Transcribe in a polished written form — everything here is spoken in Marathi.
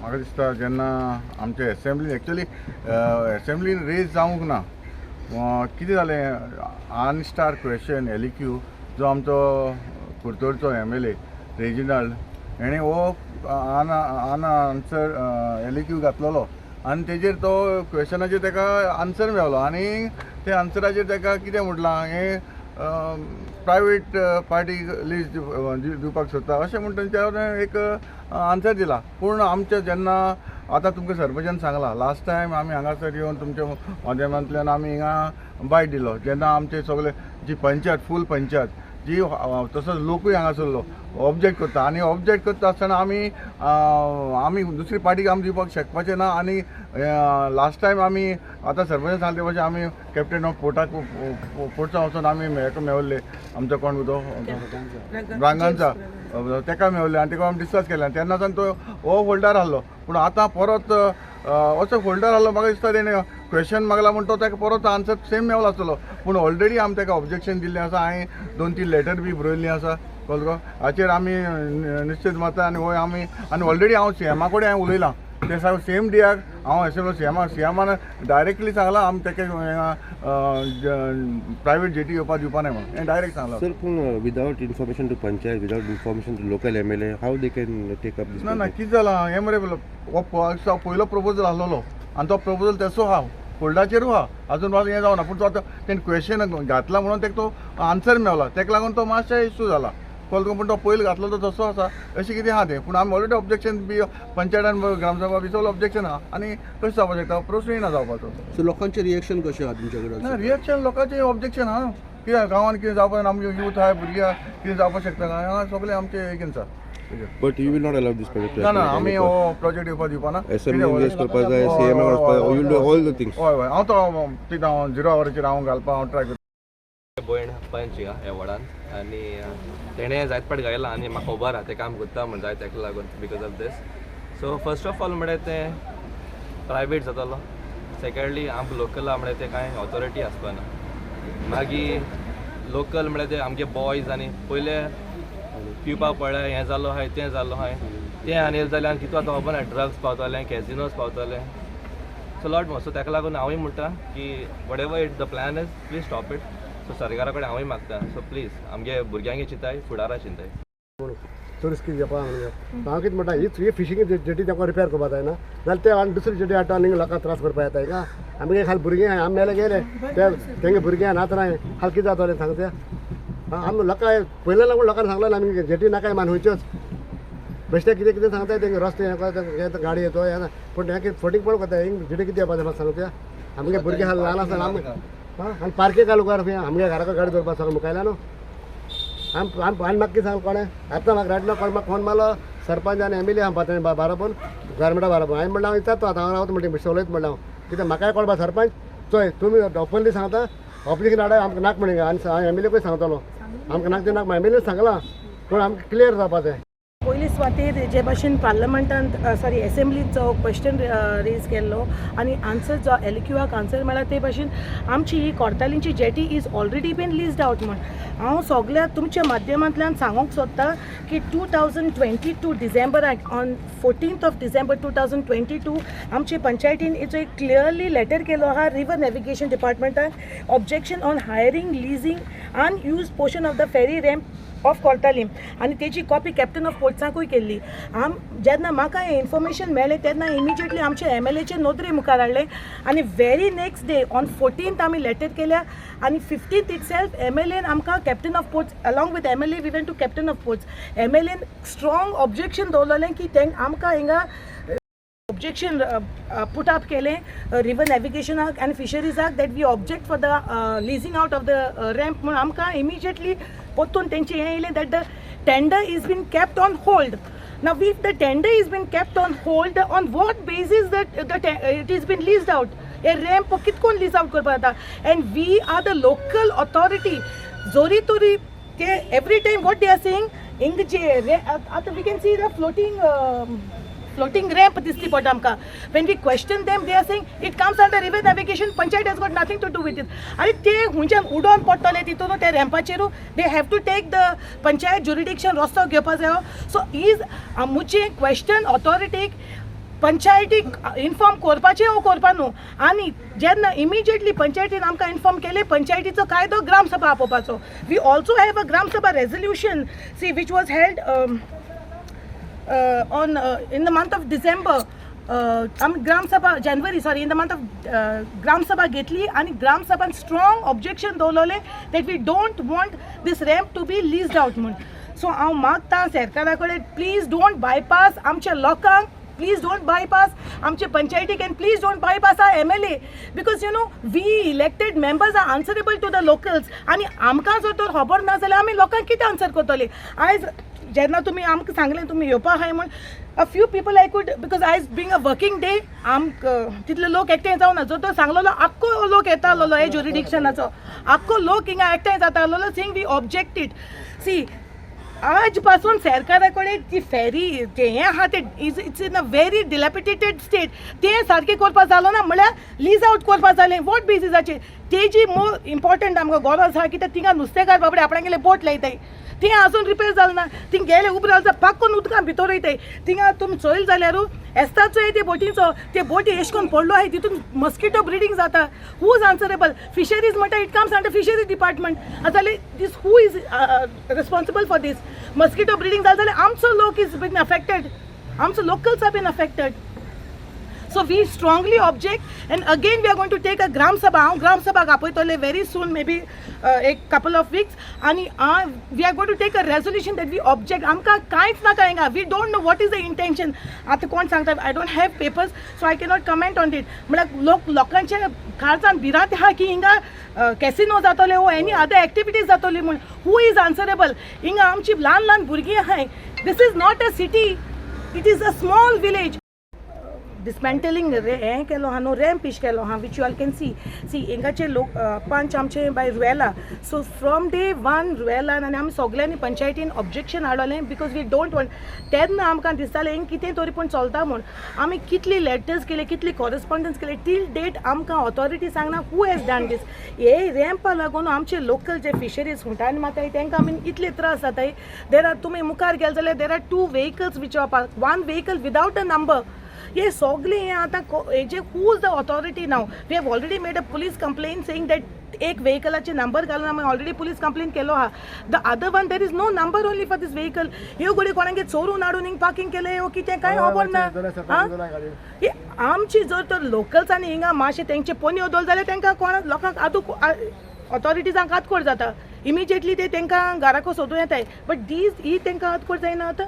म्हाका दिसता जेन्ना आमचे एसेंब्लीन एक्चुअली एसेंब्लीन रेज जावंक ना कितें जालें अनस्टार क्वेश्चन एलिक्यू जो आमचो कुर्तोरचो MLA रेजिनाल्ड हेणें हो आन्सर एलिक्यू घातलेलो आनी तेजेर तो क्वेश्चनाचेर ताका आन्सर मेळलो आनी ते आन्सराचेर ताका कितें म्हटलां हें प्रायवेट पार्टीक लिस्ट दिवपाक सोदता अशें म्हणून तेंच्यावर एक आन्सर दिला पूण आमचे जेन्ना आतां तुमकां सरपंचान सांगलां लास्ट टायम आमी हांगासर येवन तुमच्या माध्यमांतल्यान आमी हिंगा बायट दिलो जेन्ना आमचे सगळे जी पंचायत फूल पंचायत जी तसोच लोकूय हांगासरलो ऑब्जेक्ट करता आनी ऑब्जेक्ट करता आसतना आमी दुसरी पार्टीक आमी दिवपाक शकपाचें ना आनी लास्ट टायम आमी आतां सरपंचान सांगले तशें आमी कॅप्टन ऑफ पोर्ट्सा वचून आमी हेका मेळ्ळे आमचो कोण तो रांगांचा ताका मेळ्ळे आनी ताका आमी डिस्कस केलें तेन्नाच्यान तो हो फोल्डर आहलो पूण आतां परत असो फोल्डर आहलो म्हाका दिसता तेणें क्वेश्चन मागला म्हणून तो ताका परत आन्सर सेम मेळलो आसतलो पूण ऑलरेडी आमी ताका ऑब्जेक्शन दिल्लें आसा हांवें 2-3 लेटर बी बरयल्लीं आसा कळ्ळो हाचेर आमी निश्चित मारता आनी हो आमी आनी ऑलरेडी हांव CMा कडेन हांवें उलयलां ते सांग सेम डियाक हांव एसएमएल CMान डायरेक्टली सांगलां आमी ताका प्रायवेट जेटी येवपाक दिवपा ना म्हणून हें डायरेक्ट सांगलां सर पूण without information to panchayat without information to local MLA how they can take up this ना कितें जालां हें मरे हो पयलो प्रपोजल आहलोलो आनी तो प्रपोजल तेसो आहा फोल्डाचेरूय आहा आजून हें जावना पूण तो आतां तेणें क्वेश्चन घातला म्हणून ताका तो आन्सर मेळला ताका लागून तो मातशें इश्यू जाला कळ्ळो पूण तो पयलो घातलो तो तसो आसा अशें कितें आहा तें पूण आमी ऑलरेडी ऑब्जेक्शन बी पंचायतान ग्रामसभा बी सगळें ऑब्जेक्शन आहा आनी कशें जावपाक शकता प्रश्नूय ना जावपाचो सो लोकांचे रिएक्शन कशें आहा तुमचे कडेन ना रिएक्शन लोकांचें ऑब्जेक्शन आहा कित्याक गांवांत कितें जावपाक आमचे यूथ आहा भुरग्यां कितें जावपाक शकता काय हांगा सगळें आमचें एगेन्स्ट आहा but you will not allow this project ना आमी हो प्रोजेक्ट येवपाक दिवपा ना एसेंब्ली इन्वेस्ट करपाक जाय CMA करपाक you will do all the things हय हांव तो 0 आवराचेर हांव घालपाक हांव ट्राय करता भयण पंच ह्या वॉर्डान आनी तेणें जायत पाट गायला आनी म्हाका खबर आहा तें काम करता म्हण जाय ताका लागून because of this so first of all म्हळ्यार तें प्रायवेट जातालो सेकंडली आमकां लोकल आहा म्हळ्यार तें कांय ऑथॉरिटी आसपाना मागीर लोकल म्हळ्यार ते आमगे बॉयज आनी पयले पिवपाक पडलें हें जालो हाय तें जालो हाय तें आनी जालें आनी कितू आतां खबर ना ड्रग्स पावताले कॅजिनोज पावताले सो लॉट मोर सो ताका लागून हांवूय म्हणटा की whatever it the plan is please stop it so सरकारा कडेन हांवूय मागता सो प्लीज आमगे भुरग्यांगे चिंताय फुडारा चिंताय टुरिस्ट घेवपा हांव कितें म्हणटा ही फिशींग जेटी ताका रिपेर करपा जायना जाल्यार ते आनी दुसरी जेटी हाडटा आनी लोकांक त्रास करपा येता का आमगे खाली भुरगें आमी मेले गेले तेंगे भुरग्यां नातना खाली कितें जातलें सांग तें आमी लोकां पयलें लागून लोकांनी सांगलें आमी जेटी नाका मान खंयच्योच बेश्टे कितें सांगताय तेंगे रस्ते हे गाडी येतो हे पूण हें कितें फटींग पडूं कोता हिंग जेटी कितें येवपा सांग त्या आमगे भुरगे हा ल्हान आसतना आमी आनी पार्के घालूं कर आमगे घराको गाडी दवरपा सगळें मुखायला न्हू आनी म्हाका कितें सांगलें कोणें आतां म्हाका रायट कोण म्हाका फोन मारलो सरपंच आनी MLA आहा पात्रांव बारापूर गव्हर्मेंटा बारापूर हांवें म्हणलें हांव येता तो आतां हांव रावता म्हणटा सवलत म्हणलें हांव कित्याक म्हाकाय कळपा सरपंच चोय तुमी ओपनली सांगता ऑब्लिगेशन हाडा आमकां नाक म्हणून आनी हांव MLA सांगतलो आमकां नाक ते नाक MLA सांगलां पूण आमकां क्लियर जावपा जाय पयली स्वातेर जे भाशेन पार्लमेंटान सॉरी एसेंब्लीचो क्वेश्चन रेज केल्लो आनी आन्सर जो एलिक्यूआक आन्सर मेळ्ळा ते भाशेन आमची ही कोर्तालींची jetty is already been leased out म्हण हांव सगळ्या तुमच्या माध्यमांतल्यान सांगूंक सोदतां की 2022 डिसेंबराक ऑन 14th of December 2022 आमचे पंचायतीन एक क्लियरली लेटर केलो आहा रिवर नॅविगेशन डिपार्टमेंटान objection on hiring leasing unused portion of the ferry ramp of Cortalim आनी तेजी कॉपी कॅप्टन ऑफ पोर्ट्साकूय केल्ली जेन्ना म्हाका हें इन्फॉर्मेशन मेळ्ळें तेन्ना इमिजिएटली आमच्या MLAचे नोदरे मुखार हाडले आनी very next day on 14th आमी लेटर केल्या आनी 15th इटसेल्फ MLAन आमकां captain of ports along with MLA we went to captain of ports MLAन स्ट्रॉंग ऑब्जेक्शन दवरलेलें की आमकां हिंगा ऑब्जेक्शन पुट अप केलें रिवर नॅविगेशनाक आनी फिशरीजाक that we object for the leasing out of the ramp म्हणून आमकां इमिजिएटली परतून तेंचें हें येयलें that the tender is been kept on hold Now, if the tender is been kept on hold, on what basis that it is been leased out? A ramp कितकोन lease out करपा जाता? And we are the local authority. Zori tori every time what they are saying, we can see the floating ramp दिसती पडटा आमकां. When we question them, they are saying it comes under river navigation. Panchayat has got nothing to do with it. आनी ते हुंयच्यान उडोवन पडटले तितून त्या रॅम्पाचेरू they have to take the panchayat jurisdiction रस्तो घेवपा जायो. So is आमचे question authority पंचायतीक इन्फॉर्म करपाचें वो करपा न्हू आनी जेन्ना इमिजिएटली पंचायतीन आमकां इन्फॉर्म केले पंचायतीचो कायदो ग्रामसभा आपोवपाचो we also have a gram sabha resolution see which was held on in the month of December आमी ग्रामसभा जानेवारी sorry in the month of gram sabha घेतली आनी ग्रामसभान स्ट्रॉंग ऑब्जेक्शन दवरलें that we don't want this ramp to be leased out म्हूण सो हांव मागतां सरकारा कडेन प्लीज डोंट बायपास आमच्या लोकांक प्लीज डोंट bypass आमचे पंचायतीक and please don't bypass our MLA because you know we elected members are answerable to the locals आणि आमकां जर तर खबर ना जाल्यार आमी लोकांक कितें आन्सर करतले आयज जेन्ना तुमी आमकां सांगलें तुमी येवपा आहाय म्हण a few people I could because आयज being a working day तितले लोक एकठांय जावना जर तर सांगलेलो आख्खो लोक येतालो हे ज्युरिडिक्शनाचो आख्खो लोक हिंगा एकठांय जातालो सींग वी ऑब्जेक्टेड सी आज पासून सरकारा कडेन ती फेरी ते हें आहा ते it's in a very dilapidated state तें सारकें करपा जालो ना म्हळ्यार लीज आउट करपा जालें वॉट बेसिसाचेर तेजी मोर इम्पॉर्टंट आमकां गरज आहा कित्याक थिंगा नुस्तेकार बाबडे आपणा गेले बोट लायताय तें आजून रिपेर जालें ना थिंग गेले उबे रावता पाक्कून उदकां भितर वयताय थिंगा तुमी चोयल जाल्यारू एस्ताचो ते बोटीचो ते बोटी एश कोन्न पडलो आहाय तितून मस्किटो ब्रिडींग जाता हू इज आन्सरेबल फिशरीज म्हणटा it comes under fisheries department जाल्यार this who is responsible for this mosquito breeding जालें जाल्यार आमचो लोक इज बीन अफेक्टेड आमचो locals are been affected So we strongly object and again we are going to take a Gram Sabha आपयतले very soon maybe a couple of weeks and we are going to take a resolution that we object आमकां कांयच नाका हिंगा we don't know what is the intention आतां कोण सांगता I don't have papers so I cannot comment on it म्हळ्यार लोकांचे खारसान भिरांत आहा की हिंगा कॅसिनो जातले वो एनी अदर एक्टिविटीज जातली म्हूण हू इज आन्सरेबल हिंगा आमची ल्हान भुरगीं आहाय this is not a city it is a small village dismantling हें केलो हा न्हू रॅम्प इश केलो हा which you all can see हिंगाचे लोक पंच आमचे by Ruela so from day one रुएलान आनी आमी सगल्यांनी पंचायतीन ऑब्जेक्शन हाडलें बिकॉज वी डोंट वॉन्ट तेन्ना आमकां दिसतालें हिंग कितें तरी पूण चलता म्हूण आमी कितली लेटर्स केले कितली कॉरस्पॉन्डन्स केले टील डेट आमकां ऑथॉरिटी सांगना हू हॅज डन दीस हे रॅम्पा लागून आमचे लोकल जे फिशरीज सुंगटांनी माताय तांकां आमी इतले त्रास जाताय देर आर तुमी मुखार गेले जाल्यार there are 2 vehicles which are one vehicle without a number ये सगळे हे आतां हेजे हू इज द ऑथॉरिटी नाव we have already made a police complaint saying that एक व्हेकलाचे नंबर घालून आमी ऑलरेडी पुलीस कंप्लेन केलो हा the other one there is no number only for this vehicle ह्यो घडी कोणागे चोरून हाडून हिंग पार्किंग केले वो कितें कांय खबर ना हे आमची जर तर लोकल्सांनी हिंगा मातशें तेंचे पोनी वदल जाल्यार तांकां कोणा लोकांक आदूक ऑथॉरिटीजांक आदकोड जाता इमिजिएटली ते तांकां घराको सोदूं येताय बट दीज ही तांकां आदकोड जायना आतां